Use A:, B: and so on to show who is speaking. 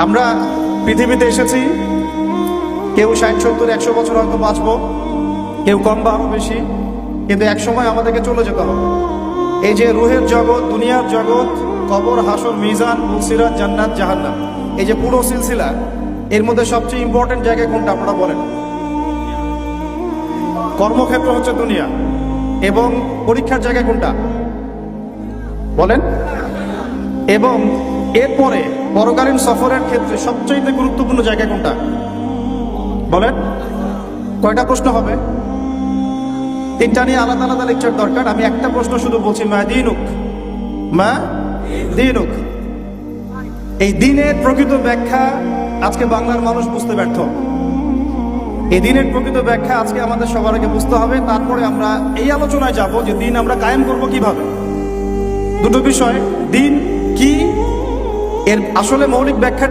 A: আমরা পৃথিবীতে এসেছি, কেউ 60, 70, 100 বছর হয়তো বাঁচবো, কেউ কম বা আরো বেশি, কিন্তু এক সময় আমাদেরকে চলে যেতে হবে। এই যে রুহের জগৎ, দুনিয়ার জগৎ, কবর, হাসর, মিজান, মুলসিরাত, জান্নাত, জাহান্নাম, এই যে পুরো সিলসিলা, এর মধ্যে সবচেয়ে ইম্পর্টেন্ট জায়গা কোনটা আপনারা বলেন? কর্মক্ষেত্র হচ্ছে দুনিয়া, এবং পরীক্ষার জায়গা কোনটা বলেন? এবং এরপরে পরকালীন সফরের ক্ষেত্রে সবচেয়ে গুরুত্বপূর্ণ জায়গা কোনটা বলেন? কয়টা প্রশ্ন হবে? 3টা নিয়ে আলাদা আলাদা লেকচার দরকার। আমি একটা প্রশ্ন শুধু বলছি, মা দিনুক, মা দিনুক। এই দিনের প্রকৃত ব্যাখ্যা আজকে বাংলার মানুষ বুঝতে ব্যর্থ। এই দিনের প্রকৃত ব্যাখ্যা আজকে আমাদের সবার আগে বুঝতে হবে, তারপরে আমরা এই আলোচনায় যাব যে দিন আমরা কায়েম করব কিভাবে। দুটো বিষয়, দিন কি, এর আসলে মৌলিক ব্যাখ্যা